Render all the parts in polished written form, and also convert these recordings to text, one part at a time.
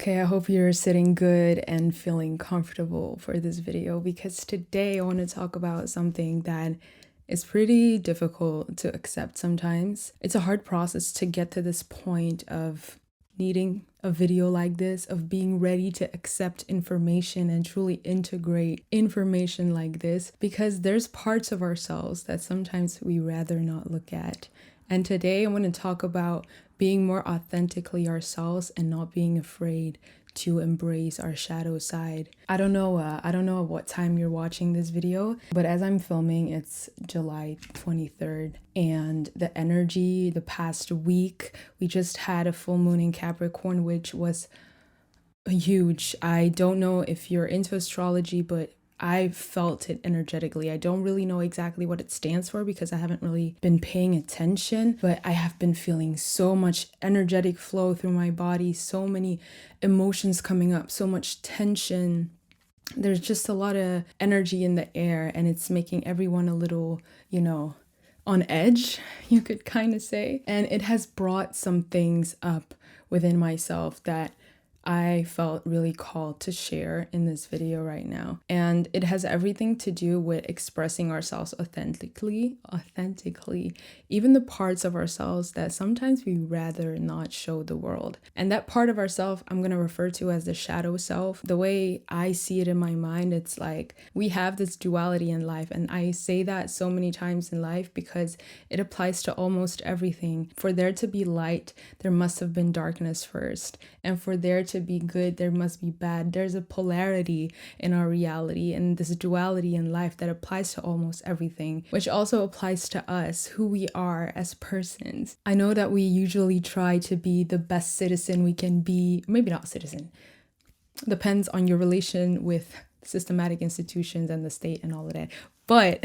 Okay, I hope you're sitting good and feeling comfortable for this video, because today I want to talk about something that is pretty difficult to accept sometimes. It's a hard process to get to this point of needing a video like this, of being ready to accept information and truly integrate information like this, because there's parts of ourselves that sometimes we rather not look at. And today I want to talk about being more authentically ourselves and not being afraid to embrace our shadow side. I don't know at what time you're watching this video, but as I'm filming, it's July 23rd, and the energy the past week, we just had a full moon in Capricorn, which was huge. I don't know if you're into astrology, but I felt it energetically. I don't really know exactly what it stands for because I haven't really been paying attention, but I have been feeling so much energetic flow through my body, so many emotions coming up, so much tension. There's just a lot of energy in the air, and it's making everyone a little, on edge, you could kind of say. And it has brought some things up within myself that I felt really called to share in this video right now. And it has everything to do with expressing ourselves authentically, even the parts of ourselves that sometimes we rather not show the world. And that part of ourself I'm going to refer to as the shadow self. The way I see it in my mind, it's like we have this duality in life. And I say that so many times in life because it applies to almost everything. For there to be light, there must have been darkness first. And for there to be good, there must be bad. There's a polarity in our reality and this duality in life that applies to almost everything, which also applies to us, who we are as persons. I know that we usually try to be the best citizen we can be, maybe not citizen, depends on your relation with systematic institutions and the state and all of that. But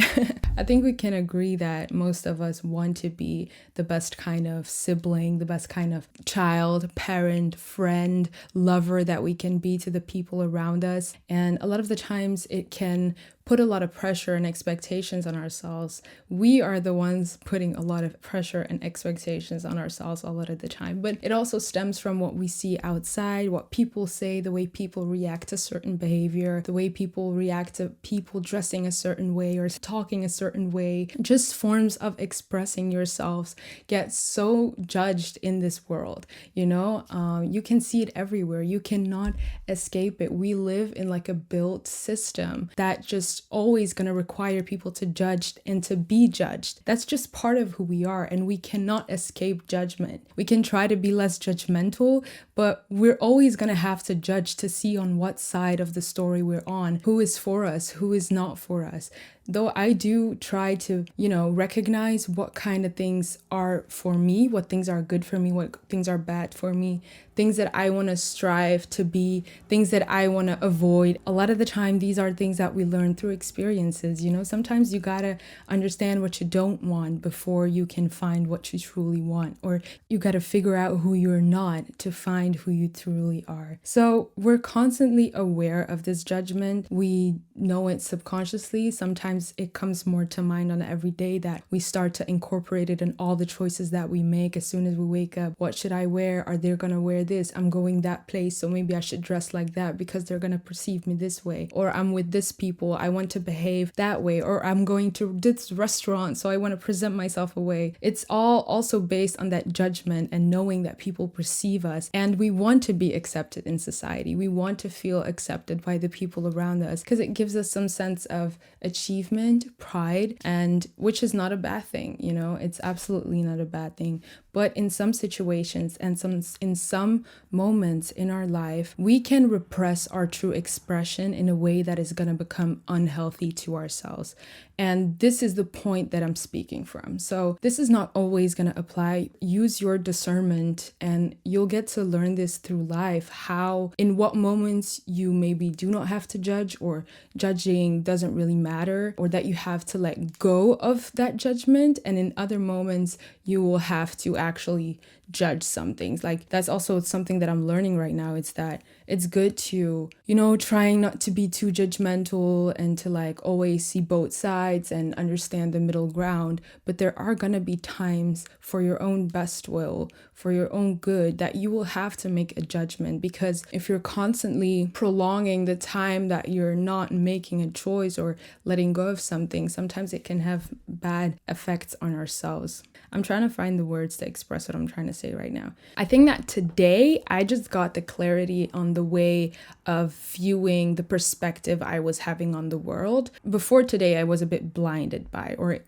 I think we can agree that most of us want to be the best kind of sibling, the best kind of child, parent, friend, lover that we can be to the people around us. And a lot of the times it can put a lot of pressure and expectations on ourselves. We are the ones putting a lot of pressure and expectations on ourselves a lot of the time. But it also stems from what we see outside, what people say, the way people react to certain behavior, the way people react to people dressing a certain way or talking a certain way. Just forms of expressing yourselves get so judged in this world. You can see it everywhere. You cannot escape it. We live in like a built system that just always going to require people to judge and to be judged. That's just part of who we are, and we cannot escape judgment. We can try to be less judgmental, but we're always going to have to judge to see on what side of the story we're on, who is for us, who is not for us. Though I do try to, recognize what kind of things are for me, what things are good for me, what things are bad for me, things that I want to strive to be, things that I want to avoid. A lot of the time, these are things that we learn through experiences. Sometimes you gotta understand what you don't want before you can find what you truly want, or you gotta figure out who you're not to find who you truly are. So we're constantly aware of this judgment. We know it subconsciously. Sometimes it comes more to mind on every day that we start to incorporate it in all the choices that we make as soon as we wake up. What should I wear? Are they gonna wear this? I'm going that place, so maybe I should dress like that because they're gonna perceive me this way. Or I'm with this people, I want to behave that way. Or I'm going to this restaurant, so I want to present myself away. It's all also based on that judgment and knowing that people perceive us, and we want to be accepted in society. We want to feel accepted by the people around us because it gives us some sense of achievement, pride, and which is not a bad thing. It's absolutely not a bad thing. But in some situations and in some moments in our life, we can repress our true expression in a way that is going to become unhealthy to ourselves. And this is the point that I'm speaking from. So this is not always going to apply. Use your discernment, and you'll get to learn this through life, how in what moments you maybe do not have to judge, or judging doesn't really matter, or that you have to let go of that judgment. And in other moments, you will have to actually judge some things. Like that's also something that I'm learning right now. It's that it's good to, trying not to be too judgmental and to like always see both sides and understand the middle ground. But there are gonna be times for your own best will, for your own good, that you will have to make a judgment. Because if you're constantly prolonging the time that you're not making a choice or letting go of something, sometimes it can have bad effects on ourselves. I'm trying to find the words to express what I'm trying to say right now. I think that today I just got the clarity on the way of viewing the perspective I was having on the world. Before today, I was a bit blinded by, or,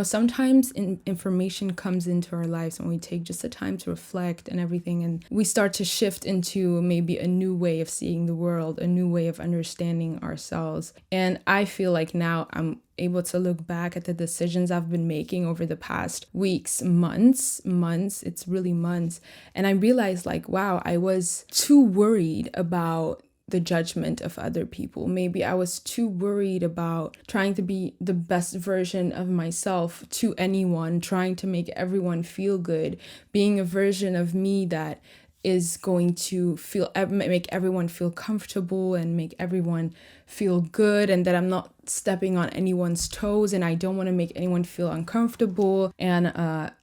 sometimes information comes into our lives when we take just the time to reflect and everything, and we start to shift into maybe a new way of seeing the world, a new way of understanding ourselves. And I feel like now I'm able to look back at the decisions I've been making over the past weeks, months, it's really months. And I realized like, wow, I was too worried about the judgment of other people. Maybe I was too worried about trying to be the best version of myself to anyone, trying to make everyone feel good, being a version of me that is going to make everyone feel comfortable and make everyone feel good, and that I'm not stepping on anyone's toes and I don't want to make anyone feel uncomfortable. And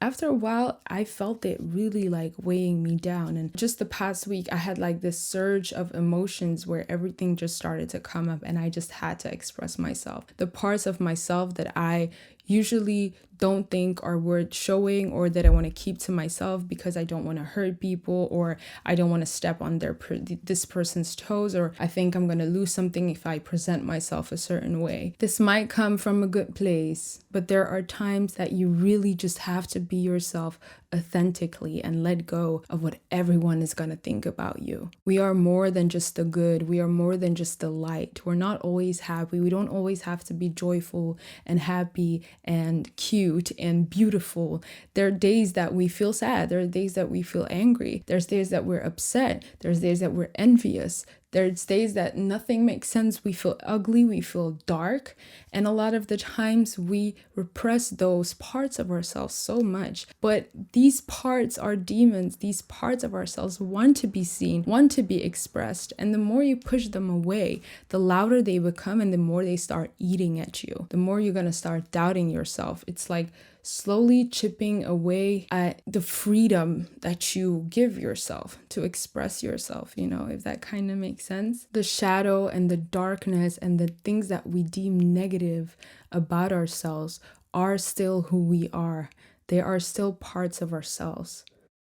after a while, I felt it really like weighing me down. And just the past week, I had like this surge of emotions where everything just started to come up and I just had to express myself. The parts of myself that I usually don't think are worth showing, or that I want to keep to myself because I don't want to hurt people, or I don't want to step on this person's toes, or I think I'm going to lose something if I present myself a certain way. This might come from a good place, but there are times that you really just have to be yourself authentically and let go of what everyone is going to think about you. We are more than just the good. We are more than just the light. We're not always happy. We don't always have to be joyful and happy and cute and beautiful. There are days that we feel sad. There are days that we feel angry. There's days that we're upset. There's days that we're envious. There's days that nothing makes sense. We feel ugly, we feel dark. And a lot of the times we repress those parts of ourselves so much. But these parts are demons. These parts of ourselves want to be seen, want to be expressed. And the more you push them away, the louder they become and the more they start eating at you. The more you're going to start doubting yourself. It's like slowly chipping away at the freedom that you give yourself to express yourself, if that kind of makes sense. The shadow and the darkness and the things that we deem negative about ourselves are still who we are. They are still parts of ourselves.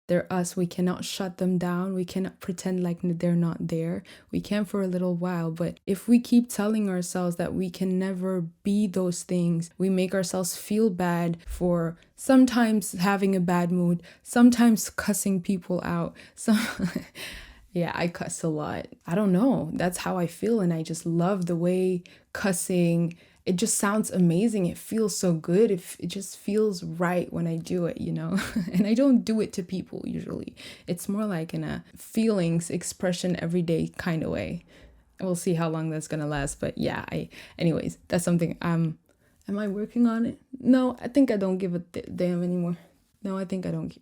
They're us. We cannot shut them down. We cannot pretend like they're not there. We can for a little while, but if we keep telling ourselves that we can never be those things, we make ourselves feel bad for sometimes having a bad mood, sometimes cussing people out. Yeah, I cuss a lot. I don't know. That's how I feel, and I just love the way cussing, it just sounds amazing. It feels so good. It just feels right when I do it, And I don't do it to people usually. It's more like in a feelings expression everyday kind of way. We'll see how long that's gonna last. But yeah, anyways, that's something am I working on it? No, I think I don't give a damn anymore. No, I think I don't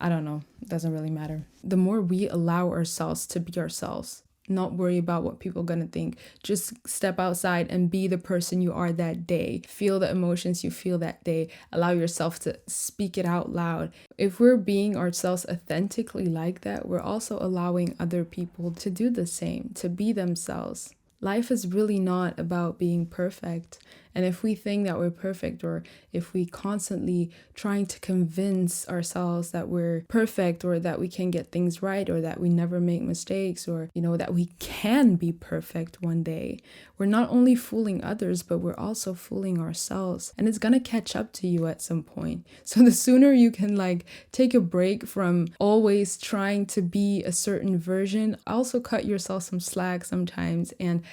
know. It doesn't really matter. The more we allow ourselves to be ourselves, not worry about what people are going to think. Just step outside and be the person you are that day. Feel the emotions you feel that day. Allow yourself to speak it out loud. If we're being ourselves authentically like that, we're also allowing other people to do the same, to be themselves. Life is really not about being perfect. And if we think that we're perfect, or if we constantly trying to convince ourselves that we're perfect, or that we can get things right, or that we never make mistakes, or, that we can be perfect one day, we're not only fooling others, but we're also fooling ourselves. And it's going to catch up to you at some point. So the sooner you can take a break from always trying to be a certain version, also cut yourself some slack sometimes and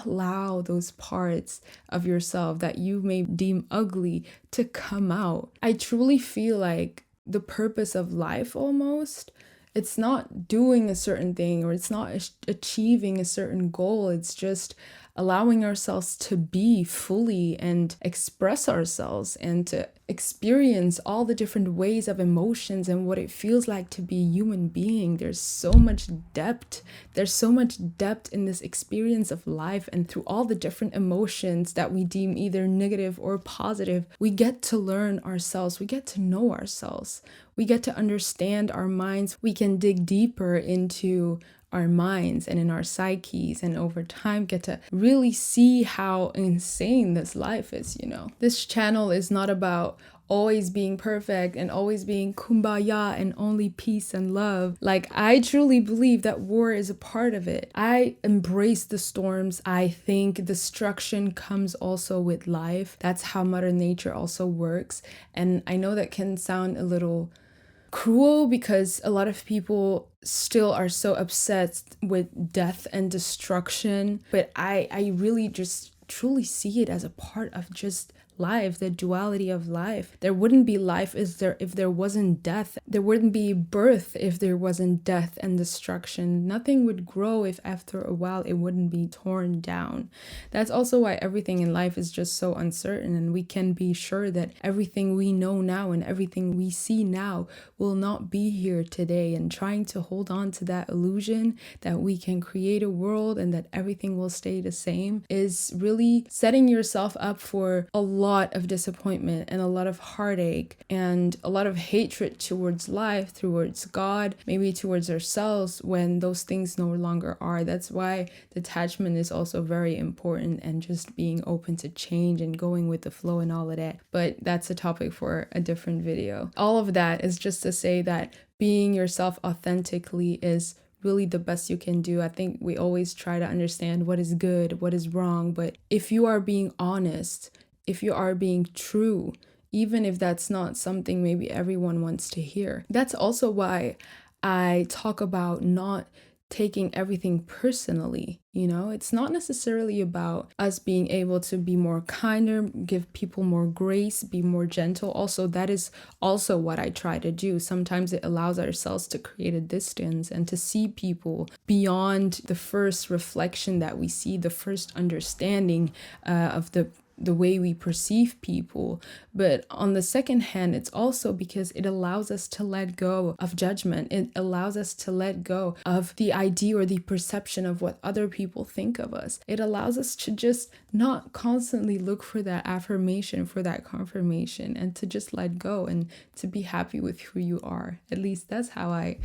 allow those parts of yourself that you may deem ugly to come out. I truly feel like the purpose of life almost, it's not doing a certain thing, or it's not achieving a certain goal. It's just allowing ourselves to be fully and express ourselves and to experience all the different ways of emotions and what it feels like to be a human being. There's so much depth. There's so much depth in this experience of life, and through all the different emotions that we deem either negative or positive, we get to learn ourselves. We get to know ourselves. We get to understand our minds. We can dig deeper into our minds and in our psyches, and over time get to really see how insane this life is, you know. This channel is not about always being perfect and always being kumbaya and only peace and love. Like, I truly believe that war is a part of it. I embrace the storms. I think destruction comes also with life. That's how Mother Nature also works. And I know that can sound a little cruel because a lot of people still are so obsessed with death and destruction, but I really just truly see it as a part of just life, the duality of life. There wouldn't be life if there wasn't death. There wouldn't be birth if there wasn't death and destruction. Nothing would grow if after a while it wouldn't be torn down. That's also why everything in life is just so uncertain, and we can be sure that everything we know now and everything we see now will not be here today. And trying to hold on to that illusion that we can create a world and that everything will stay the same is really setting yourself up for a lot of disappointment and a lot of heartache and a lot of hatred towards life, towards God, maybe towards ourselves when those things no longer are. That's why detachment is also very important, and just being open to change and going with the flow and all of that. But that's a topic for a different video. All of that is just to say that being yourself authentically is really the best you can do. I think we always try to understand what is good, what is wrong, but if you are being honest, if you are being true, even if that's not something maybe everyone wants to hear. That's also why I talk about not taking everything personally. You know, it's not necessarily about us being able to be more kinder, give people more grace, be more gentle. Also, that is also what I try to do. Sometimes it allows ourselves to create a distance and to see people beyond the first reflection that we see, the first understanding of the way we perceive people. But on the second hand, it's also because it allows us to let go of judgment. It allows us to let go of the idea or the perception of what other people think of us. It allows us to just not constantly look for that affirmation, for that confirmation, and to just let go and to be happy with who you are. At least that's how I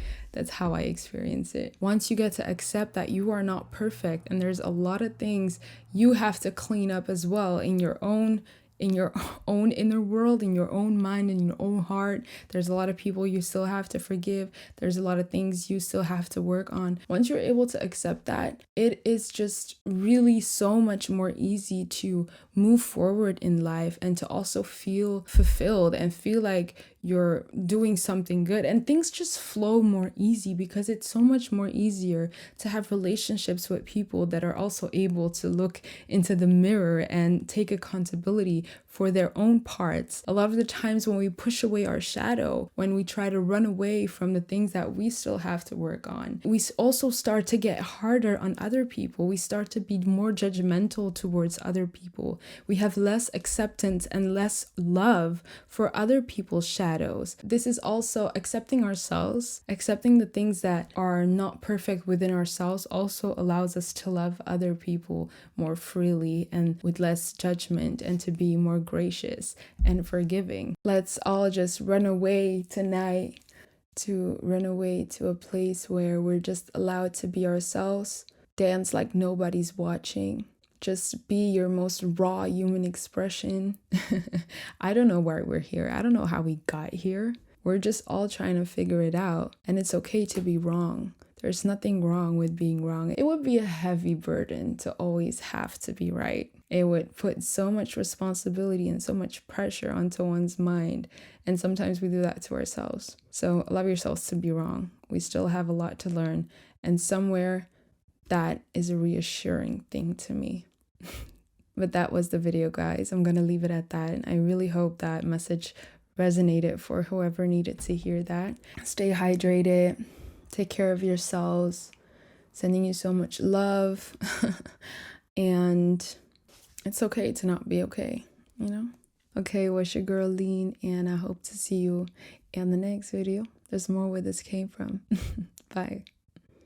experience it. Once you get to accept that you are not perfect and there's a lot of things you have to clean up as well in your own inner world, in your own mind, in your own heart. There's a lot of people you still have to forgive. There's a lot of things you still have to work on. Once you're able to accept that, it is just really so much more easy to move forward in life and to also feel fulfilled and feel like you're doing something good, and things just flow more easy because it's so much more easier to have relationships with people that are also able to look into the mirror and take accountability for their own parts. A lot of the times when we push away our shadow, when we try to run away from the things that we still have to work on, we also start to get harder on other people. We start to be more judgmental towards other people. We have less acceptance and less love for other people's shadows. This is also accepting ourselves, accepting the things that are not perfect within ourselves also allows us to love other people more freely and with less judgment, and to be more gracious and forgiving. Let's all just run away tonight, to run away to a place where we're just allowed to be ourselves, dance like nobody's watching. Just be your most raw human expression. I don't know why we're here. I don't know how we got here. We're just all trying to figure it out. And it's okay to be wrong. There's nothing wrong with being wrong. It would be a heavy burden to always have to be right. It would put so much responsibility and so much pressure onto one's mind. And sometimes we do that to ourselves. So allow yourselves to be wrong. We still have a lot to learn. And somewhere that is a reassuring thing to me. But that was the video, guys. I'm going to leave it at that. And I really hope that message resonated for whoever needed to hear that. Stay hydrated. Take care of yourselves. Sending you so much love. And And it's okay to not be okay, you know? Okay, it was your girl Lean, and I hope to see you in the next video. There's more where this came from. Bye.